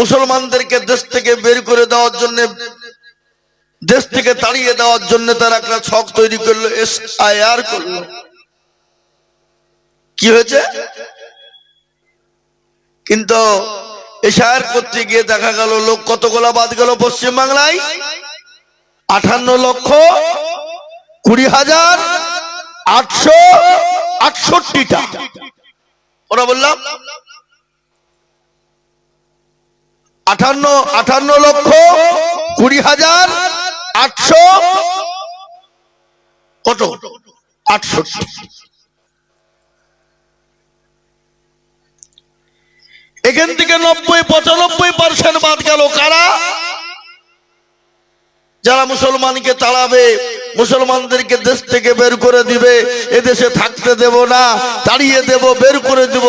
মুসলমানদেরকে দেশ থেকে বের করে দেওয়ার জন্য, দেশ থেকে তাড়িয়ে দেওয়ার জন্য তারা একটা ছক তৈরি করলো, SIR করলো। কি হয়েছে? কিন্তু SIR করতে গিয়ে দেখা গেল লোক কতগুলা বাদ গেল পশ্চিম বাংলায়? 58,20,868টা। ওরা বললাম 58,20,800 কত? 68। এখান থেকে 90-95% বাদ গেল কারা? যারা মুসলমানকে তাড়াবে, মুসলমানদেরকে দেশ থেকে বের করে দিবে, এদেশে থাকতে দেব না, তাড়িয়ে দেব, বের করে দিব,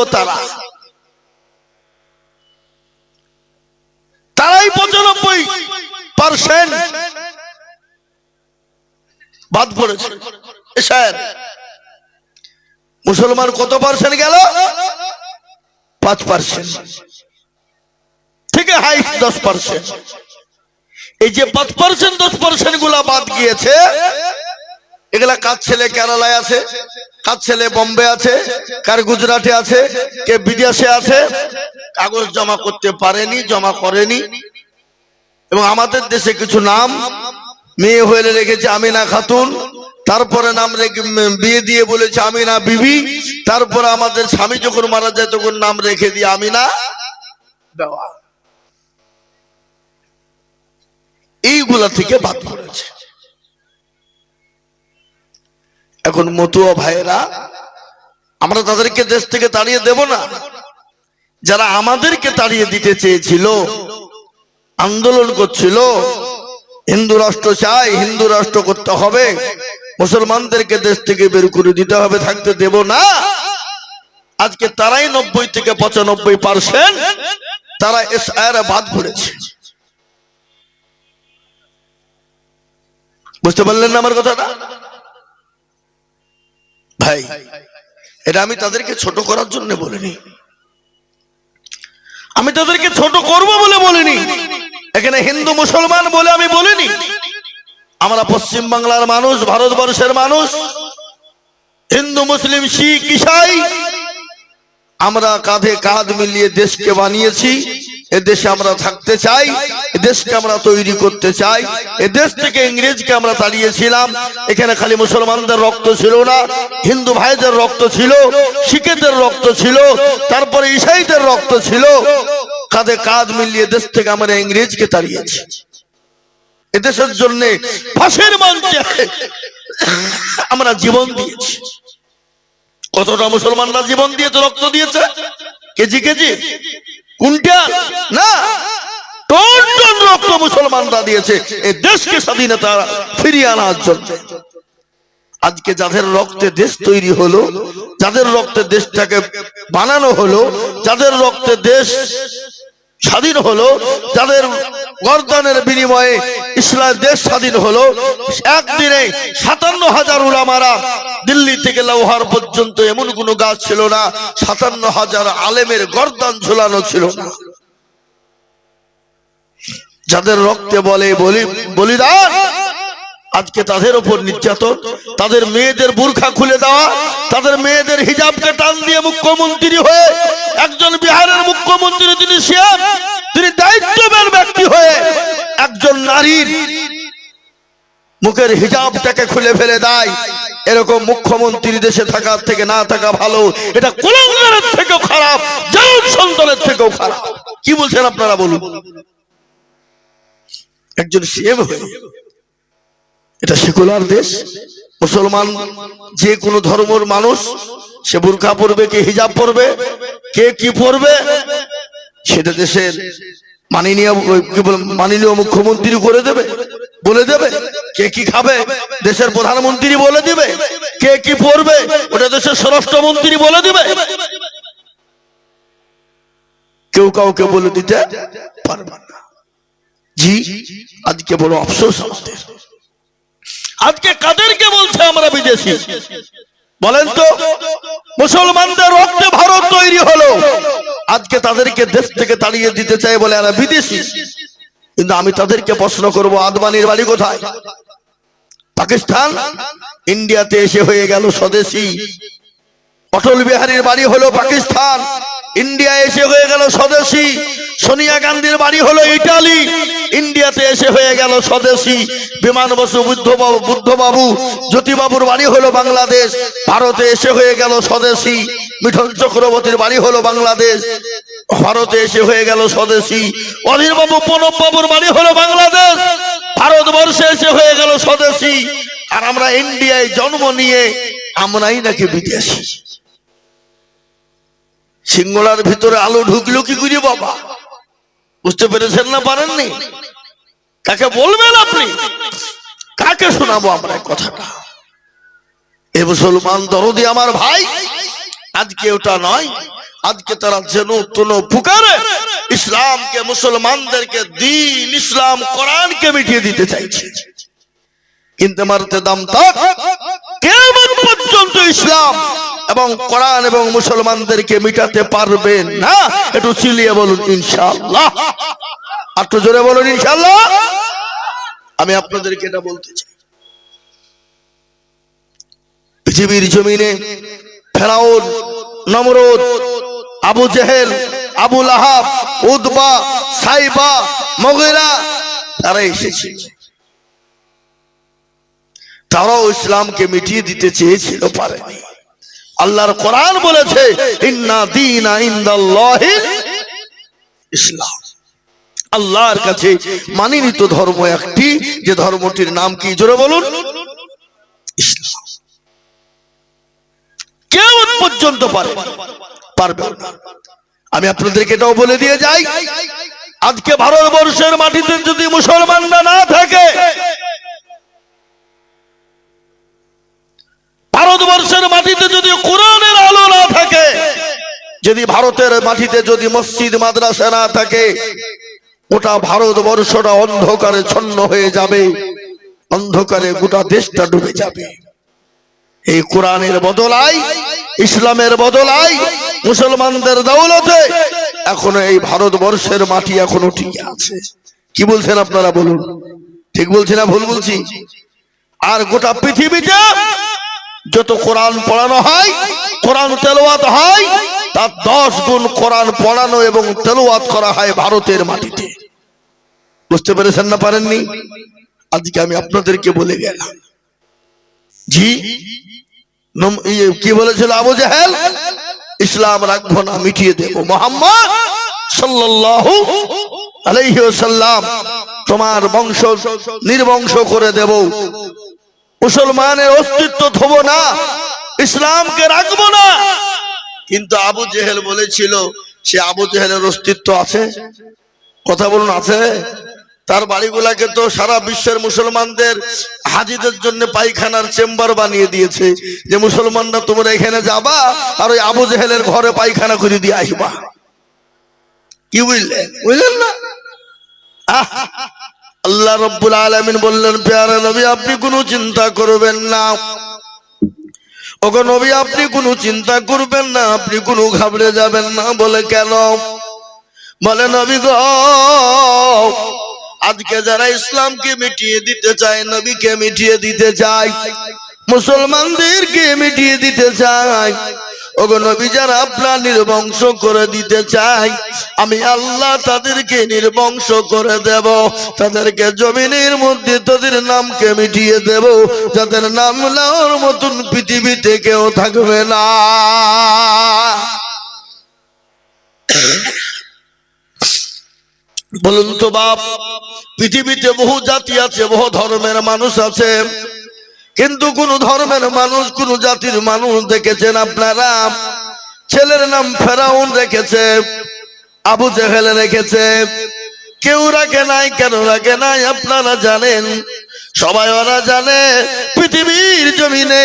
তারাই 95% বাদ পড়েছে। মুসলমান কত পার্সেন্ট গেল? 5% থেকে হাই 10%। এই যে 5%-10% গুলা বাদ গিয়েছে, এগুলা কার ছেলে কেরালায় আছে, কার ছেলে বোম্বে আছে, কার গুজরাটে আছে, কে বিদেশে আছে, কাগজ জমা করতে পারেনি, জমা করেনি। এবং আমাদের দেশে কিছু নাম মেয়ে হয়ে রেখেছে আমিনা খাতুন, তারপরে নাম রেখে বিয়ে দিয়ে বলেছে আমিনা বিবি, তারপরে আমাদের স্বামী যখন মারা যায় তখন নাম রেখে দিয়ে আমিনা দেওয়া। এইগুলা থেকে বাদ পড়েছে। এখন মতুয়া ভাইয়েরা, আমরা তাদেরকে দেশ থেকে তাড়িয়ে দেব না। যারা আমাদেরকে তাড়িয়ে দিতে চেয়েছিল, আন্দোলন করছিল, হিন্দু রাষ্ট্র চাই, হিন্দু রাষ্ট্র করতে হবে, মুসলমানদেরকে দেশ থেকে বের করে দিতে হবে, থাকতে দেব না, আজকে তারাই 90-95% তারা SIR বাদ পড়েছে। বুঝতে পারলেন না আমার কথাটা ভাই? এটা আমি তাদেরকে ছোট করার জন্য বলিনি, আমি তাদেরকে ছোট করব বলে বলিনি, এখানে হিন্দু মুসলমান বলে আমি বলিনি। আমরা পশ্চিম বাংলার মানুষ, ভারতবর্ষের মানুষ, হিন্দু মুসলিম শিখ ইসাই, আমরা কাঁধে কাঁধ মিলিয়ে দেশকে বানিয়েছি। এদেশে আমরা থাকতে চাই, এদেশকে আমরা তৈরি করতে চাই। এদেশ থেকে ইংরেজকে আমরা তাড়িয়েছিলাম। এখানে খালি মুসলমানদের রক্ত ছিল না, হিন্দু ভাইদের রক্ত ছিল, শিখেদের রক্ত ছিল, তারপরে ইসাইদের রক্ত ছিল। কাঁধে কাঁধ মিলিয়ে দেশ থেকে আমরা ইংরেজকে তাড়িয়েছি। এদেশের জন্য ফাঁসির মঞ্চে আমরা জীবন দিয়েছি। কতটা মুসলমানরা জীবন দিয়েছে, রক্ত দিয়েছে? কেজি কেজি, কুইন্টাল না, টন টন রক্ত মুসলমানরা দিয়েছে এই দেশকে স্বাধীনতা ফিরিয়ে আনার জন্য। আজকে যাদের রক্তে দেশ তৈরি হলো, যাদের রক্তে দেশটাকে বানানো হলো, যাদের রক্তে দেশ স্বাধীন হলো, যাদের গর্দানের বিনিময়ে ইসলাম দেশ স্বাধীন হলো, একদিনে 57,000 উলামারা, দিল্লি থেকে লাহোর পর্যন্ত এমন কোন গাছ ছিল না 57,000 আলেমের গর্দান ঝুলানো ছিল না। যাদের রক্তে বলে বলিদান, আজকে তাদের উপর নির্যাতন, তাদের মেয়েদের বুরখা খুলে দেওয়া, তাদের মেয়েদের হিজাবকে টান দিয়ে মুখ্যমন্ত্রী হয়ে, একজন বিহারের মুখ্যমন্ত্রী, তিনি সিএম, তিনি দায়িত্ববান ব্যক্তি হয়ে একজন নারীর মুখের হিজাবটাকে খুলে ফেলে দেয়। এরকম মুখ্যমন্ত্রী দেশে থাকার থেকে না থাকা ভালো। এটা কুলাঙ্গারের থেকেও খারাপ, জালিম সন্তানের থেকেও খারাপ। কি বলছেন আপনারা বলুন? একজন সিএম হয়ে, এটা সেকুলার দেশ, মুসলমান যে কোনো ধর্মের মানুষ সে বুরকা পরবে, কে হিজাব পরবে, কে কি পরবে, সেটা দেশের মাননীয় মুখ্যমন্ত্রী করে দেবে, বলে দেবে। কে কি খাবে দেশের প্রধানমন্ত্রী বলে দিবে, কে কি পরবে ওটা দেশের স্বরাষ্ট্রমন্ত্রী বলে দিবে। কেউ কাউকে বলে দিতে পারবে না। জি, আজকে বড় আফসোস আমাদের। আজকে কাদেরকে বলছে আমরা বিদেশি? বলেন তো, মুসলমানদের রক্তে ভারত তৈরি হলো, আজকে তাদেরকে দেশ থেকে তাড়িয়ে দিতে চাই বলে এরা বিদেশি। কিন্তু আমি তাদেরকে প্রশ্ন করব, আদবানির বাড়ি কোথায়? পাকিস্তান। ইন্ডিয়াতে এসে হয়ে গেল স্বদেশী। অটল বিহারীর বাড়ি হলো পাকিস্তান, ইন্ডিয়া এসে হয়ে গেল স্বদেশী। সোনিয়া গান্ধীর বাড়ি হলো ইটালি, ইন্ডিয়াতে এসে হয়ে গেল স্বদেশী। বিমান বসু, বুদ্ধবাবু, জ্যোতিবাবুর বাড়ি হলো বাংলাদেশ, ভারতে এসে হয়ে গেল স্বদেশী। মিঠুন চক্রবর্তীর বাড়ি হলো বাংলাদেশ, ভারতে এসে হয়ে গেল স্বদেশী। অধীর বাবু, প্রণব বাবুর বাড়ি হলো বাংলাদেশ, ভারতবর্ষে এসে হয়ে গেল স্বদেশী। আর আমরা ইন্ডিয়ায় জন্ম নিয়ে আমরাই নাকি বিদেশি। সিঙ্গলার ভিতরে আলো ঢুকলো কি করে বাবা? বুঝতে পেরেছেন না পারেননি? কাকে বলবেন আপনি? কাকে শোনাবো আমরা কথাটা? এ মুসলমান দরদি আমার ভাই, আজকে ওটা নয়, আজকে তারা যেন তেন পুকারে ইসলামকে, মুসলমানদেরকে দিন ইসলাম কোরআনকে মিটিয়ে দিতে চাইছে। কিন্তু মারতে দাম তাক কিয়ামত পর্যন্ত ইসলাম এবং কোরআন এবং মুসলমানদেরকে মিটাতে পারবে না। একটু চিলিয়ে বলুন ইনশাআল্লাহ, একটু জোরে বলুন ইনশাআল্লাহ। আমি আপনাদেরকে এটা বলতে চাই, পৃথিবীর জমিনে ফেরাউন, নমরুদ, আবু জেহেল, আবু লাহাব, উতবা, সাইবা, মুগীরা, তারা এসেছিল। তারাও ইসলামকে মিটিয়ে দিতে চেয়েছিল, পারেনি। আল্লাহর কোরআন বলেছে, ইন্না দীনা ইনদাল্লাহিল ইসলাম। আল্লাহর কাছে মানিনীত ধর্ম একটি, যে ধর্মটির নাম কি? জোরে বলুন ইসলাম। কিয়ামত পর্যন্ত পারবে না। আমি আপনাদেরকে এটাও বলে দিয়ে যাই, আজকে ভারতবর্ষের মাটিতে যদি মুসলমানরা না থাকে, ভারতবর্ষের মাটিতে যদি কোরআনের আলো না থাকে, যদি ভারতের মাটিতে যদি মসজিদ মাদ্রাসা না থাকে, ওটা ভারতবর্ষটা অন্ধকারে ছন্ন হয়ে যাবে, অন্ধকারে গোটা দেশটা ডুবে যাবে। এই কোরআনের বদলাই, ইসলামের বদলাই, মুসলমানদের দৌলতে এখনো এই ভারতবর্ষের মাটি এখনো ঠিক আছে। কি বলছেন আপনারা বলুন? ঠিক বলছি না ভুল বলছি? আর গোটা পৃথিবীতে যত কোরআন পড়ানো হয়, কোরআন তেলাওয়াত হয়, তার 10 গুণ কোরআন পড়ানো এবং তেলাওয়াত করা হয় ভারতের মাটিতে। বুঝতে পেরেছেন না পারেননি? আজকে আমি আপনাদেরকে বলে গেলাম। জি, কি বলেছিল আবু জেহেল? ইসলাম রাখবো না, মিটিয়ে দেব। মুহাম্মদ সাল্লাল্লাহু আলাইহি ওয়াসাল্লাম, তোমার বংশ নির্বংশ করে দেব, মুসলমানের অস্তিত্ব থব না, ইসলামকে রাখবো না। কিন্তু আবু জেহেল বলেছিল, সে আবু জেহেলের অস্তিত্ব আছে? কথা বলুন, আছে? তার বাড়িগুলাকে তো সারা বিশ্বের মুসলমানদের হাজিদের জন্য পায়খানার চেম্বার বানিয়ে দিয়েছে, যে মুসলমানরা তোমরা এখানে যাবা আর ওই আবু জেহেলের ঘরে পায়খানা করে দিয়ে আসবা। কি বুঝলেন? বুঝলেন না? আল্লাহ রাব্বুল আলামিন বললেন, প্যারা নবী আপনি কোনো চিন্তা করবেন না, ওগো নবী আপনি কোনো চিন্তা করবেন না, আপনি কোনো ঘাবড়ে যাবেন না। বলে কেন? বলে নবী গো, আজকে যারা ইসলামকে মিটিয়ে দিতে চায়, নবীকে মিটিয়ে দিতে চায়, মুসলমানদেরকে মিটিয়ে দিতে চায়, ওগো নবী যারা আপনার নির্বংশ করে দিতে চায়, আমি আল্লাহ তাদেরকে নির্বংশ করে দেব, তাদেরকে জমিনের মধ্যে তাদের নামকে মিটিয়ে দেব, যাদের নাম নেওয়ার মতন পৃথিবীতে কেউ থাকবে না। বলুন তো বাপ, পৃথিবীতে বহু জাতি আছে, বহু ধর্মের মানুষ আছে, কিন্তু কোন ধর্মের মানুষ, কোন জাতির মানুষ দেখেছেন আপনারা? ছেলের নাম ফেরাউন রেখেছে, আবু জেহেল রেখেছে, কেউ রাখে নাই। কেন রাখে নাই আপনারা জানেন? সবাই ওরা জানে, পৃথিবীর জমিনে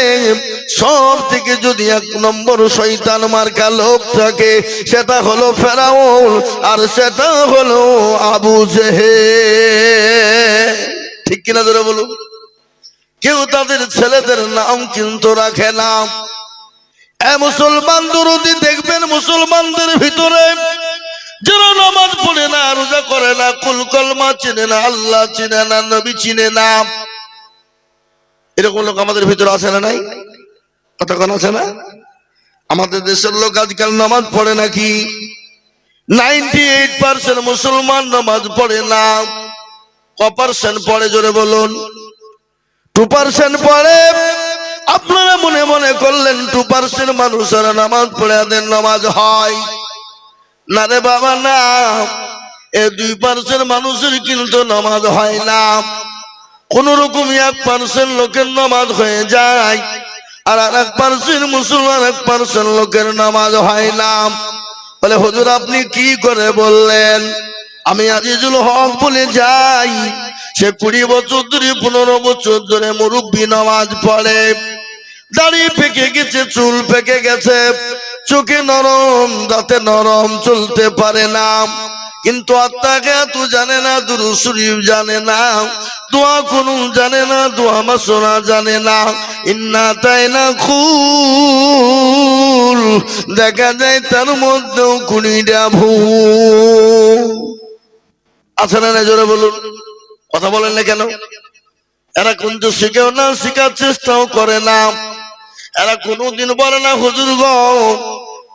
সব থেকে যদি 1 নম্বর শয়তান মার্কা লোক থাকে, সেটা হলো ফেরাউন, আর সেটা হলো আবু জেহেল। ঠিক কিনা ধরে বলুন? কেউ তাদের ছেলেদের নাম কিন্তু রাখে না, মুসলমান দরদি দেখবেন মুসলমানদের ভিতরে যারা নামাজ পড়ে না, রোজা করে না, কুল কলমা চিনে না, আল্লাহ চিনে না, নবী চিনে না, এরকম লোক আমাদের ভিতরে আছে না নাই? কতক্ষণ আছে না? আমাদের দেশের লোক আজকাল নামাজ পড়ে নাকি? 98% মুসলমান নামাজ পড়ে না। কপারসেন্ট পড়ে জোরে বলুন? 2% পড়ে। আপনারা মনে মনে করলেন 2% মানুষেরা নামাজ পড়ে আদের নামাজ হয় না রে বাবা, না। এই 2% মানুষের কিন্তু নামাজ হয় না। কোন রকম 1% লোকের নামাজ হয়ে যায়, আর 1% মুসলমান 1% লোকের নামাজ হয় না। বলে হুজুর আপনি কি করে বললেন? আমি আজিজুল হক বলে যাই, সে 20 বছর ধরে 15 বছর ধরে মুরব্বী নামাজ পড়ে, দাড়ি পেকে গেছে, চুল পেকে গেছে, চোখে নরম, দাঁতে নরম, চলতে পারে না, কিন্তু আত্মাকে তো জানে না, দুরূদ শরীফ জানে না, দোয়া কুনুত জানে না, দোয়া মাসনা জানে না, ইন্না তাইনা খুল দেখা যায় তার মধ্যেও কুড়িটা ভুল আছে না? জোরে বলুন, কথা বলেন না কেন? এরা কিন্তু শিখেও না, শিখার চেষ্টাও করে না। এরা কোনোদিন বলে না হুজুর গো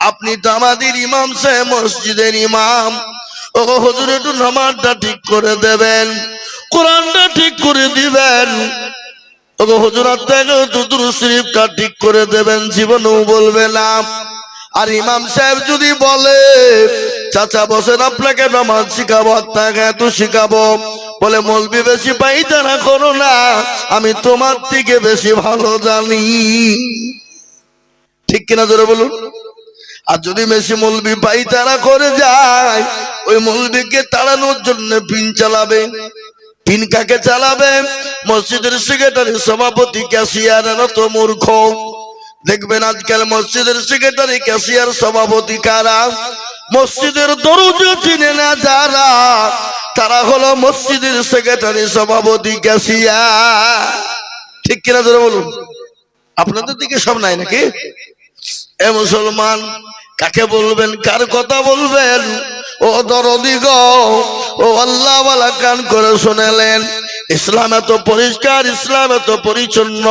আপনি তো আমাদের ইমাম সাহেব, মসজিদের ইমাম, ও হুজুর একটু নামাজটা ঠিক করে দেবেন, কোরআনটা ঠিক করে দিবেন, ও হুজুর আপনাকে দুরূদ শরীফটা ঠিক করে দেবেন। জীবনেও বলবে না। আর ইমাম সাহেব যদি বলে চাচা বসেন আপনাকে নামাজ শিখাবো, আপনাকে এত শিখাবো, বলে মৌলবি বেশি পাইতারা করো না, আমি তোমার থেকে বেশি ভালো জানি। ঠিক কিনা জোরে বলুন? আর যদি বেশি মৌলবি পাইতারা করে যায়, ওই মৌলবিকে তাড়ানোর জন্য পিন চালাবে। পিন কাকে চালাবে? মসজিদের সেক্রেটারি, সভাপতি, ক্যাশিয়ার। তো মূর্খ দেখবেন আজকাল মসজিদের সেক্রেটারি, ক্যাশিয়ার, সভাপতি কারা? মসজিদের দরজা চিনে না যারা, তারা হলো মসজিদের সেক্রেটারি, সভাপতি, ক্যাশিয়ার। ঠিক কিনা জোরে বলুন? আপনাদের দিকে সব নাই নাকি? এ মুসলমান কাকে বলবেন, কার কথা বলবেন? ও দরদি গো, ও আল্লাহ ওয়ালা কান করে শুনেলেন। ইসলাম এত পরিষ্কার, ইসলাম এত পরিচ্ছন্ন,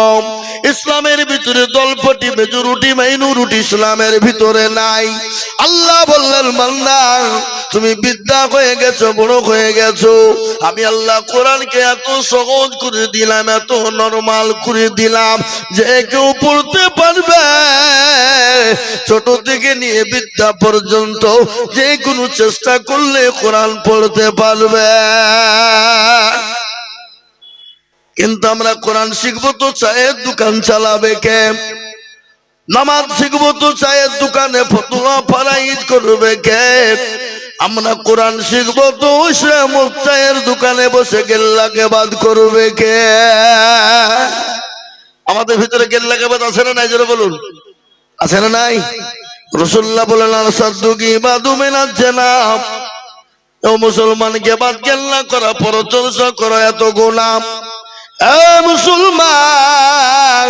ইসলামের ভিতরে দলপটি, মেজরিটি, মাইনরিটি ইসলামের ভিতরে নাই। আল্লাহ বললেন বান্দা তুমি বিদ্যা হয়ে গেছো, বড় হয়ে গেছো, আমি আল্লাহ কোরআনকে এত সহজ করে দিলাম, এত নরমাল করে দিলাম যে কেউ পড়তে পারবে। ছোট থেকে নিয়ে বিদ্যা পর্যন্ত যে কোনো চেষ্টা করলে কোরআন পড়তে পারবে। কিন্তু আমরা কোরআন শিখবো তো চায়ের দোকান চালাবে কে? নামাজ শিখবো তো চায়ের দোকানে ফতুয়া ফারাইজ করবে কে? আমরা কোরআন শিখবো তো চায়ের দোকানে বসে গেল্লাকে বাদ করবে কে? আমাদের ভিতরে গেল্লাকে বাদ আছে না নাই জোরে বলুন? আছে না নাই? রাসূলুল্লাহ বলেন আল সাদ্দুকি বাদু মিনাজ জানাব। ও মুসলমানকে বাদ গেল্লা করা, পরচর্চা করা এত গুনাহ। মুসলমান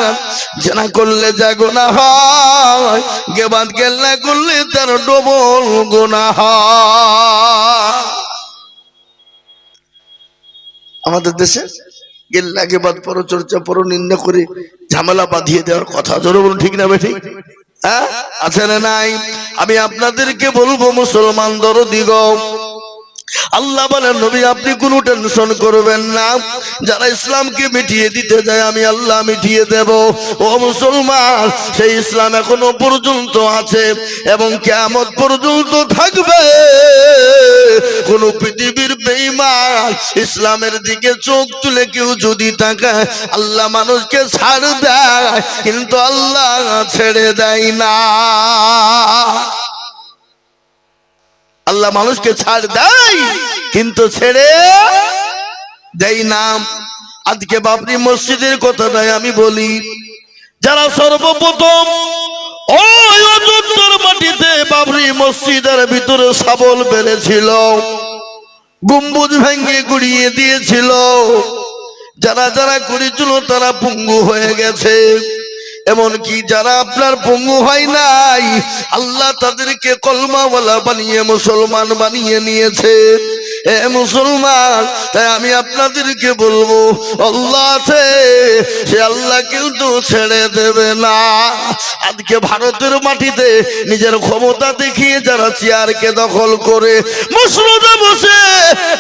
জানা করলে যা গুনাহ হয়, গিবত গেল্লা করলে তার ডবল গুনাহ হয়। আমাদের দেশে গেল্লা গিবত পরচর্চা পরনিন্দা করে ঝামেলা বাঁধিয়ে দেওয়ার কথা, জোরে বলুন ঠিক না বেঠিক? হ্যাঁ আছে না নাই? আমি আপনাদেরকে বলবো মুসলমান দরদি গো, আল্লাহ বলেন নবী আপনি কোনো টেনশন করবেন না, যারা ইসলামকে মিটিয়ে দিতে যায় আমি আল্লাহ মিটিয়ে দেব। ও মুসলমান সেই ইসলাম এখনো পর্যন্ত আছে এবং কিয়ামত পর্যন্ত থাকবে। কোন পৃথিবীর বেঈমান ইসলামের দিকে চোখ তুলে কেউ যদি তাকায়, আল্লাহ মানুষকে ছাড় দেয় কিন্তু আল্লাহ ছেড়ে দেয় না। আল্লাহ মানুষকে ছাড় দেয় কিন্তু ছেড়ে দেয় না। আজকে বাবরি মসজিদের কথাটাই আমি বলি, যারা সর্বপ্রথম ওই অযোধ্যার মাটিতে বাবরি মসজিদের ভিতরে শাবল বেড়েছিল, গম্বুজ ভেঙে গুড়িয়ে দিয়েছিল, যারা যারা করেছিল তারা পঙ্গু হয়ে গেছে। এমনকি যারা আপনার পঙ্গু হয় নাই, আল্লাহ তাদেরকে কলমাওয়ালা বানিয়ে মুসলমান বানিয়ে নিয়েছে। এ মুসলমান, তাই আমি আপনাদেরকে বলবো, আল্লাহ আছে, সে আল্লাহ কিন্তু ছেড়ে দেবে না। আজকে ভারতের মাটিতে নিজের ক্ষমতা দেখিয়ে যারা চেয়ারকে দখল করে মসজিদে বসে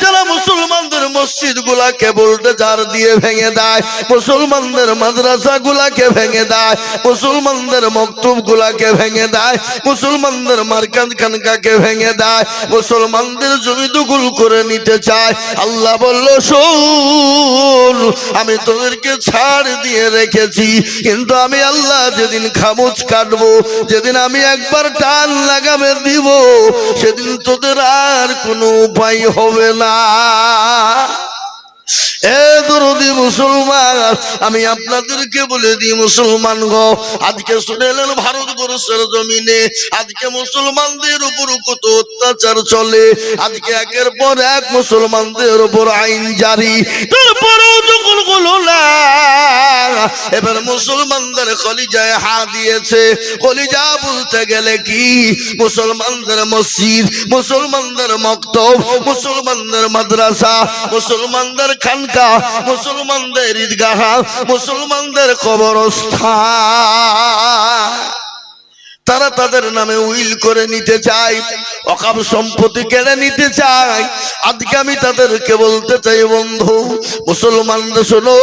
যারা মুসলমানদের মসজিদ গুলাকে ভোল্টেজার দিয়ে ভেঙে দেয়, মুসলমানদের মাদ্রাসা গুলাকে ভেঙে দেয়, মুসলমানদের মক্তব গুলাকে ভেঙে দেয়, মুসলমানদের মার্কাজ খানকাকে ভেঙে দেয়, মুসলমানদের জমি দখল করে নিতে চায়, আল্লাহ বলল শোন, আমি তোদেরকে ছাড় দিয়ে রেখেছি, কিন্তু আমি আল্লাহ যেদিন খামোচ কাটবো, যেদিন আমি একবার টান লাগামে দিব, সেদিন তোদের আর কোনো উপায় হবে না। এ দরদি মুসলমান, আমি আপনাদেরকে বলে দিই মুসলমান গো, আজকে শুনেলেন ভারতবর্ষের জমিনে আজকে মুসলমানদের উপর কত অত্যাচার চলে। আজকে একের পর এক মুসলমানদের উপর আইন জারি, তারপরেও যখন হলো না, এবার মুসলমানদের কলিজায় হাত দিয়েছে। কলিজা বলতে গেলে কি, মুসলমানদের মসজিদ, মুসলমানদের মক্তব, মুসলমানদের মাদ্রাসা, মুসলমানদের খানকা, মুসলমানদের ঈদগাহ, মুসলমানদের কবরস্থান, তারা তাদের নামে উইল করে নিতে চায়, ওয়াকফ সম্পত্তি কেড়ে নিতে চায়। আজকে আমি তাদেরকে বলতে চাই, বন্ধু মুসলমানরা শোনো,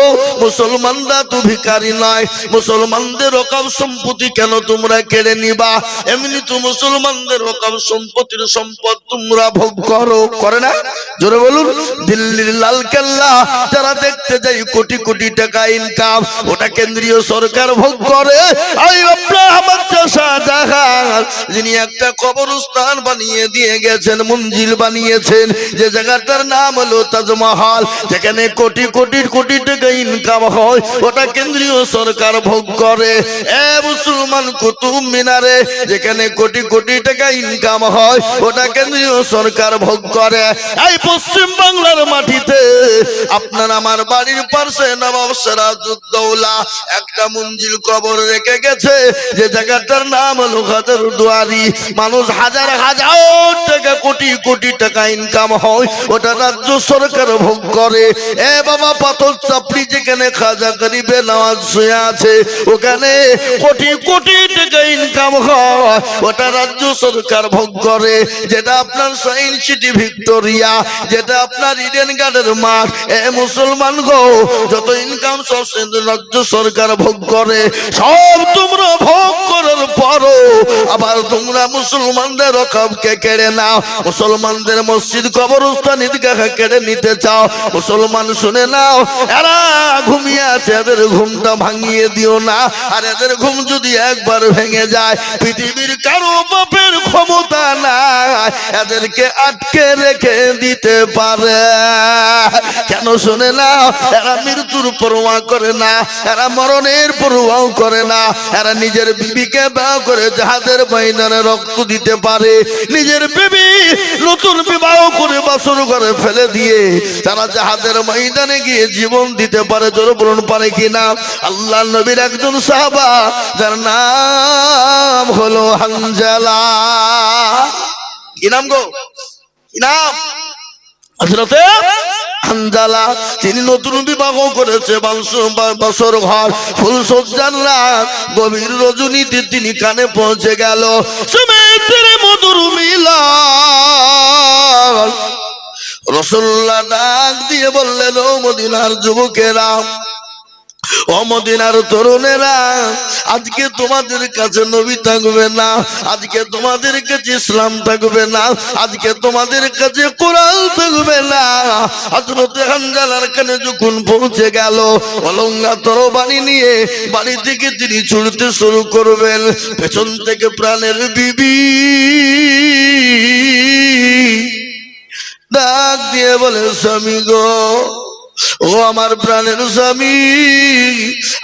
মুসলমানরা তো ভিখারি নয়, মুসলমানদের ওয়াকফ সম্পত্তি কেন তোমরা কেড়ে নিবা? এমনি তো মুসলমানদের ওয়াকফ সম্পত্তির সম্পদ তোমরা ভোগ করো, করে না? জোরে বলুন। দিল্লির লালকেল্লা যারা দেখতে যাই কোটি কোটি টাকা ইনকাম, ওটা কেন্দ্রীয় সরকার ভোগ করে। আমার যিনি একটা কবরস্থান বানিয়ে দিয়ে গেছেন, মঞ্জিল বানিয়েছেন, যে জায়গাটার নাম হলো তাজমহল, যেখানে কোটি কোটি কোটি টাকা ইনকাম হয়, ওটা কেন্দ্রীয় সরকার ভোগ করে। এ মুসলমান, কুতুব মিনারে যেখানে কোটি কোটি টাকা ইনকাম হয়, ওটা কেন্দ্রীয় সরকার ভোগ করে। এই পশ্চিম বাংলার মাটিতে আপনার আমার বাড়ির পাশে নবাব সিরাজউদ্দৌলা একটা মঞ্জিল কবর রেখে গেছে, যে জায়গাটার নাম হলো হাজার দুয়ারি। মানুষ হাজার হাজার টাকা কোটি কোটি টাকা ইনকাম হয়, ওটা রাজ্য সরকার ভোগ করে। এ বাবা, পাথর চাপড়ি যেখানে খাজা গরিবে নওয়াজ শুয়ে আছে, ওখানে কোটি কোটি টাকা ইনকাম হয়, ওটা রাজ্য সরকার ভোগ করে। যেটা আপনার সায়েন্স সিটি ভিক্টোরিয়া, যেটা আপনার ইডেন গার্ডের মাঠ, এ মুসলমান গো, যত ইনকাম সব রাজ্য সরকার ভোগ করে। সব তোমরা ভোগ করার পরও আবার তোমরা মুসলমানদের ওয়াকফকে কেড়ে নাও, মুসলমানদের মসজিদ, কবরস্থান, ঈদগাহ কেড়ে নিতে চাও। মুসলমান শুনে নাও, এরা ঘুমিয়ে আছে, এদের ঘুমটা ভাঙিয়ে দিও না। আর এদের ঘুম যদি একবার ভেঙে যায়, পৃথিবীর কারো বাপের ক্ষমতা নাই এদেরকে আটকে রেখে দিতে পারে। কেন শুনে নাও, এরা মৃত্যুর পরোয়া করে না, এরা মরণের পরোয়াও করে না। এরা নিজের বিবিকে বিবাহ করে জাহাজের ময়দানে রক্ত দিতে পারে, নিজের বিবি নতুন বিবাহ করে বাসর ঘরে ফেলে দিয়ে তারা জাহাজের ময়দানে গিয়ে জীবন দিতে পারে। জোরে বলুন, পারে কিনা? আল্লাহ নবীর একজন সাহাবা, যার নাম হলো হানজালা। কি নাম গো? কি নাম? হযরতে হানজালা। তিনি নতুন বিবাহ করেছে, বাসর ঘর, ফুলসজ্জার রাত, গভীর রজনীতে তিনি কানে পৌঁছে গেল সুমেতের মধুর মিলন। রাসূলুল্লাহ ডাক দিয়ে বললেন, ও মদিনার যুবকেরা, ও মদিনার তরুণেরা, আজকে তোমাদের কাছে নবী থাকবে না, আজকে তোমাদের কাছে ইসলাম থাকবে না, আজকে তোমাদের কাছে কোরআন থাকবে না। হযরতে হানজালার কানে যখন পৌঁছে গেল, অলঙ্গা তরবারি নিয়ে বাড়ি থেকে তিনি ছুটতে শুরু করবেন। পেছন থেকে প্রাণের বিবি ডাক দিয়ে বলে, স্বামী গো, ও আমার প্রাণের স্বামী,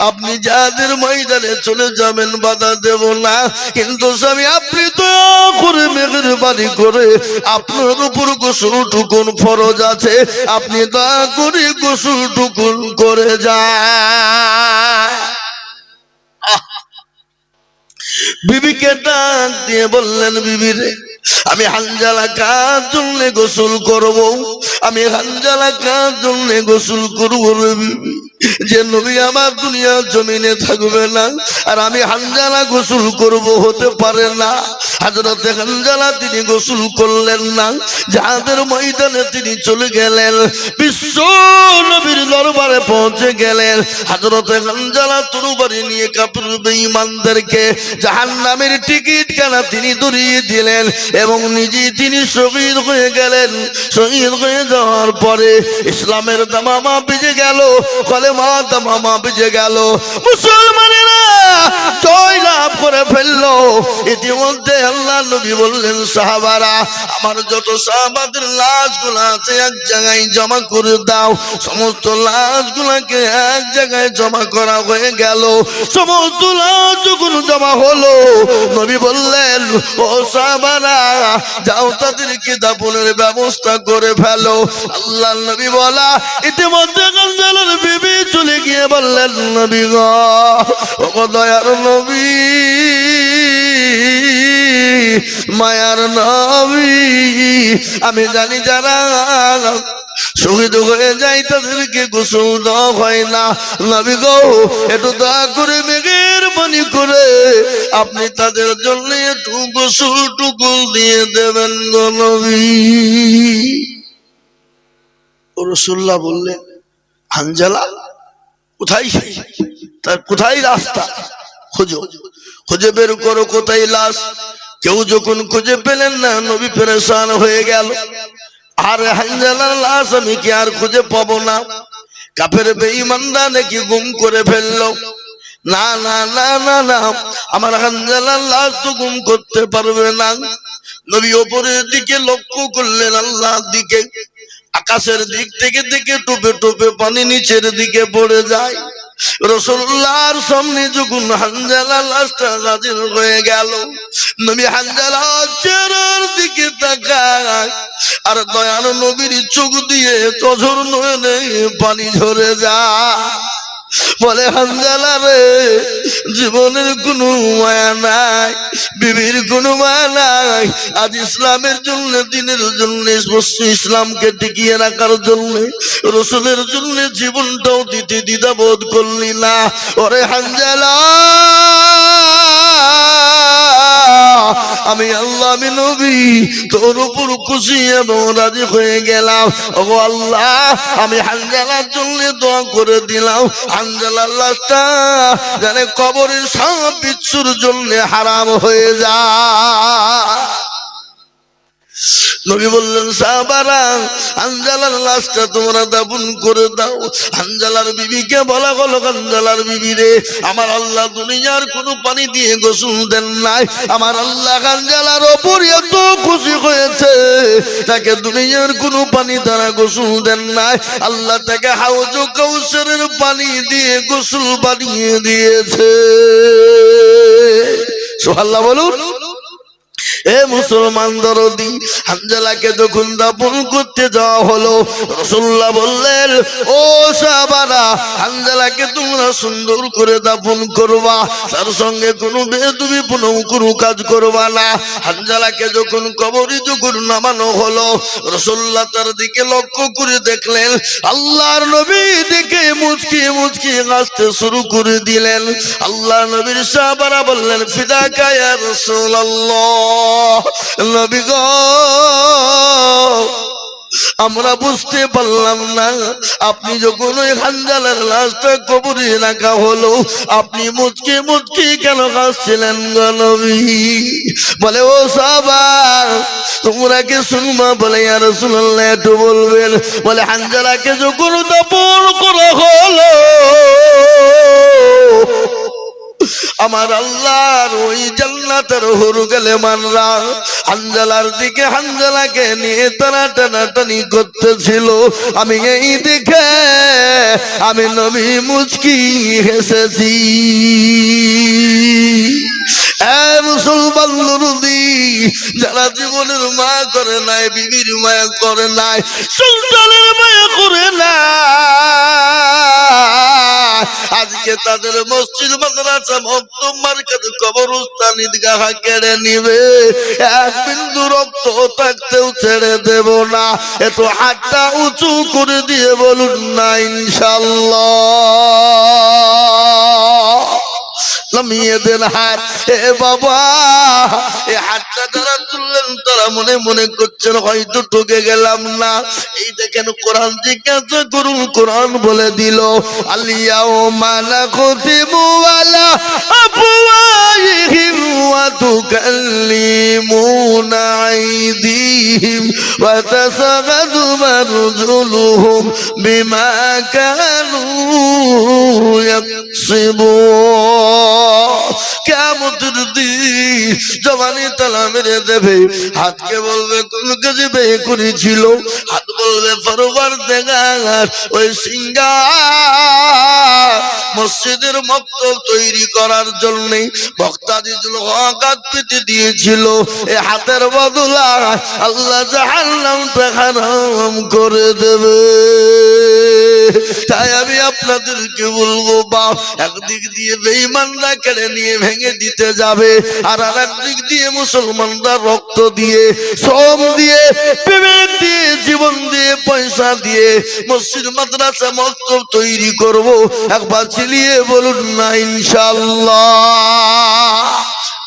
আপনি যাদের ময়দানে চলে যাবেন বাধা দেব না, কিন্তু স্বামী আপনি তো করে মেহেরবানি করে আপনার উপর গোসল টুকুন ফরজ আছে, আপনি দয়া করে গোসল টুকুন করে যান। বিবিকে ডাক দিয়ে বললেন, বিবি রে, আমি হানজালা কার জন্য গোসল করব? আমি হানজালা কার জন্য গোসল করবো রে বিবি? যে নবী আমার দুনিয়ার জমিনে থাকবে না, আর আমি হানজালা গোসল করব, হতে পারে না। হযরতে হানজালা তিনি গোসল করলেন না, যাদের ময়দানে তিনি চলে গেলেন, বিশ্ব নবীর দরবারে পৌঁছে গেলেন। হযরতে হানজালা তরবারি নিয়ে কাফির বেঈমানদেরকে জাহান্নামের টিকিট কানা তিনি ধরিয়ে দিলেন এবং নিজে তিনি শহীদ হয়ে গেলেন। শহীদ হয়ে যাওয়ার পরে ইসলামের দামামা বেজে গেল, কলেমা দামামা বেজে গেল, মুসলমানেরা জয় লাভ করে ফেললো। ইতিমধ্যে আল্লাহ নবী বললেন, সাহাবারা, আমার যত সাহাবাদের লাশগুলো আছে এক জায়গায় জমা করে দাও। সমস্ত লাশগুলোকে এক জায়গায় জমা করা হয়ে গেল। সমস্ত লাশ যখন জমা হলো, নবী বললেন, ও সাহাবারা, যাও তাদেরকে দাফনের ব্যবস্থা করে ফেলো। আল্লাহ নবী বলা ইতিমধ্যে হানজালার বিবি চলে গিয়ে বললেন, নবী গো, ও দয়ার নবী, মায়ার নবী, আমি জানি যারা শহীদ হয়ে যায় তাদেরকে গোসল দেওয়া হয় না। নবী গো, একটু দয়া করে মেঘের পানি করে আপনি তাদের জন্য একটু গোসল টুকু দিয়ে দেবেন গো নবী। রাসূলুল্লাহ বললেন, হানজালা কোথায়? তার কোথায় রাস্তা? খোঁজো, খুঁজে বের করো কোথায় লাশ। কেউ যখন খুঁজে পেলেন না, নবী পেরেশান হয়ে গেল। আর হানজালার লাশ আমি কি আর খুঁজে পাবো না? কাফের বেঈমানরা নাকি গুম করে ফেললো? না না না না না, আমার হানজালার লাশ তো গুম করতে পারবে না। নবী ওপরের দিকে লক্ষ্য করলেন, আল্লাহর দিকে। আকাশের দিক থেকে দেখে টোপে টোপে পানি নিচের দিকে পড়ে যায়। রাসূলুল্লাহর সামনে যখন হানজালার লাশটা হাজির হয়ে গেল, নবী হানজালার চেহারার দিকে তাকায়, আর দয়াল নবীর চোখ দিয়ে চোখের নয়নে পানি ঝরে যায়। বলে, হানজালা রে, জীবনের কোনো মায়া নাই, বিবির কোনো মায়া নাই। আজ ইসলামের জন্য, দিনের জন্য, ইসলামকে টিকিয়ে রাখার জন্য, রাসূলের জন্য জীবনটাও দিতে দ্বিধাবোধ করলি না। ওরে হানজালা, আমি আল্লাহ, আমি নবী তোর উপর খুশি এবং রাজি হয়ে গেলাম। ওগো আল্লাহ, আমি হানজালার জন্য দোয়া করে দিলাম, হানজালার লাশটা যেন কবরের সাপ বিচ্ছুর জন্য হারাম হয়ে যায়। নবী বললেন, সাহাবারা, হানজালার লাশটা তোমরা দাফন করে দাও। হানজালার বিবিকে বলা হলো, হানজালার বিবি রে, আমার আল্লাহ দুনিয়ার কোনো পানি দিয়ে গোসল দেন নাই। আমার আল্লাহ হানজালার ওপর এত খুশি হয়েছে, তাকে দুনিয়ার কোনো পানি দ্বারা গোসল দেন নাই। আল্লাহ তাকে হাউজ কাউসারের পানি দিয়ে গোসল বানিয়ে দিয়েছে। সুবহানাল্লাহ বলুন। এ মুসলমান দরদি, হানজালাকে যখন দাফন করতে যাওয়া হলো, রাসূলুল্লাহ বললেন, ও সাহাবারা, হানজালাকে তোমরা সুন্দর করে দাফন করবা, তার সঙ্গে কোনো বেয়াদবি কোনো কাজ করবা না। হানজালাকে যখন কবরে যখন নামানো হলো, রাসূলুল্লাহ তার দিকে লক্ষ্য করে দেখলেন, আল্লাহর নবী দেখে মুচকি মুচকি হাসতে শুরু করে দিলেন। আল্লাহর নবীর সাহাবারা বললেন, ফিদাকা ইয়া রাসূলুল্লাহ, নবী গো, আমরা বুঝতে পারলাম না, আপনি যখন ওই হানজালার লাশটা কবরে রাখা হলো, আপনি মুচকি মুচকি কেন হাসছিলেন গো নবী? বলে, ও সাহাবা, তোমরা কি শুনবা? বলে, ইয়া রাসূলুল্লাহ, একটু বলবেন। বলে, হানজালাকে যখন দাফন করা হলো, আমার আল্লাহর ওই জান্নাতের হুরগুলে মানরা হানজালার দিকে হানজালাকে নিয়ে টানাটানি করতেছিল। আমি এই দেখে আমি নবী মুচকি হেসেছি। মুসলমান নরদি, যারা জীবনের মায়া করে নাই, বিবির মায়া করে নাই, সন্তানের মায়া করে নাই, আজকে আগে তাদের মসজিদ মাদ্রাসা মক্তব মার্কেট কবরস্থান ঈদগাহ কেড়ে নিবে, এক বিন্দু রক্ত থাকতেও ছেড়ে দেব না। এত হাতটা উঁচু করে দিয়ে বলুন না ইনশাআল্লাহ। নামিয়ে দেন হাত। এ বাবা, এই হাতটা যারা তুললেন তারা মনে মনে করছেন হয়তো ঠকে গেলাম না। এই দেখেন কোরআন জিজ্ঞাসা করুন, কোরআন বলে দিল আলিয়াউমা নাখতিমু আলা আফওয়াহিহিম ওয়া তুকাল্লিমুনা আইদিহিম ওয়া তাশহাদু আরজুলুহুম বিমা কানু ইয়াকসিবুন। কিয়ামতের দিন জবানি তালা মেরে দেবে, হাতকে বলবে কোন কাজে ব্যয় করেছিল, হাত বলবে পরওয়ারদিগার ওই সিঙ্গার মসজিদের মক্তব তৈরি করার জন্য বক্তা দিজুল হক হাত পেতে দিয়েছিল, এই হাতের বদলা আল্লাহ জাহান্নামটা হারাম করে দেবে। তাই আমি আপনাদেরকে বলবো, বাপ একদিক দিয়ে বেঈমানরা কেড়ে নিয়ে ভেঙে দিতে যাবে, আর আরেকদিক দিয়ে মুসলমানরা রক্ত দিয়ে, শ্রম দিয়ে, বিবেক দিয়ে, জীবন দিয়ে, পয়সা দিয়ে মসজিদ মাদ্রাসা মক্তব তৈরি করব। একবার চিলিয়ে বলুন না ইনশাআল্লাহ।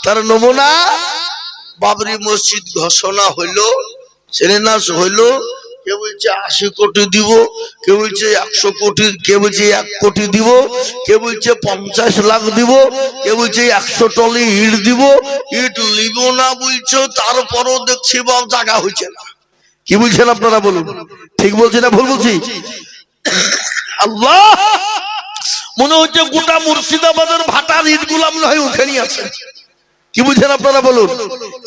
তার নমুনা বাবরি মসজিদ ঘোষণা হইলো, শিলান্যাস হইলো, কে বলছে 80 কোটি দিব, কে বলছে 100 কোটি, কে বলছে 1 কোটি দিব, কে বলছে 50 লাখ দিব, কে বলছে 100 টলি ইট দিব। ইট লিব না বলছো, তারপরও দেখছি বাপ জায়গা হইছে না। কি বলছেন আপনারা বলুন, ঠিক বলছি না ভুল বলছি? আল্লাহ, মনে হচ্ছে গোটা মুর্শিদাবাদের ভাটার ইট গুলা মনে হয় উঠে নিয়ে আছে। কি বুঝছেন আপনারা বলুন?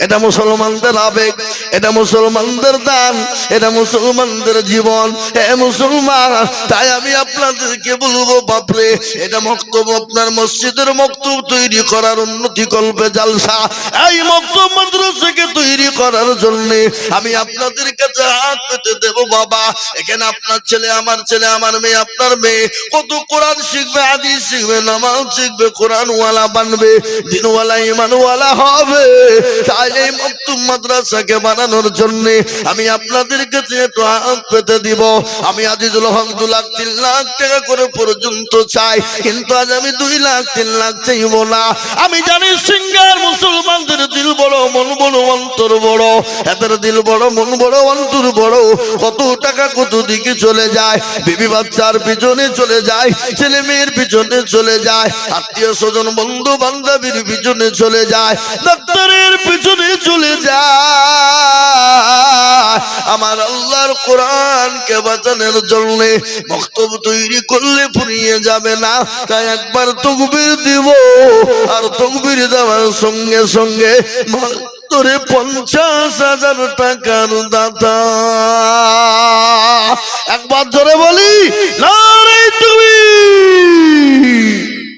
এটা মুসলমানদের আবেগ, এটা মুসলমানদের দান, এটা মুসলমানদের জীবন। হে মুসলমান, তাই আমি আপনাদেরকে বলবো বাপরে, এটা মক্তব আপনার মসজিদের মক্তব তৈরি করার উন্নতি কল্পে জালসা। এই মক্তব মাদ্রাসাকে তৈরি করার জন্য আমি আপনাদের কাছে হাত পেতে দেব। বাবা, এখানে আপনার ছেলে, আমার ছেলে, আমার মেয়ে, আপনার মেয়ে কত কোরআন শিখবে, হাদিস শিখবে, নামাজ শিখবে, কোরআন ওয়ালা বানবে, দিনওয়ালা, ইমানওয়ালা হবে। তাই এই মক্তব মাদ্রাসাকে বানানোর জন্য আমি আপনাদের কাছে একটু হাত পেতে দিব। আমি আজিজুল হক 2 লাখ 3 লাখ টাকা করে পর্যন্ত চাই, কিন্তু আজ আমি 2 লাখ 3 লাখ চাইব না। আমি জানি সিঙ্গার মুসলমানদের দিল বড়, মন বড়, অন্তর বড়। এদের দিল বড়, মন বড়, অন্তর বড়। কত টাকা কত দিকে চলে যায়, বিবি বাচ্চার পিছনে চলে যায়, ছেলে মেয়ের পিছনে চলে যায়, আত্মীয় স্বজন বন্ধু বান্ধবীর পিছনে চলে যায়, ডাক্তারের পিছনে চলে যায়। আমার আল্লাহর কোরআনকে বাঁচানোর জন্য বক্তব্য তৈরি করলে ফুরিয়ে যাবে না। তাই একবার তাকবীর দিব, আর তাকবীর দেওয়ার সঙ্গে সঙ্গে তোরে 50,000 টাকার দাতা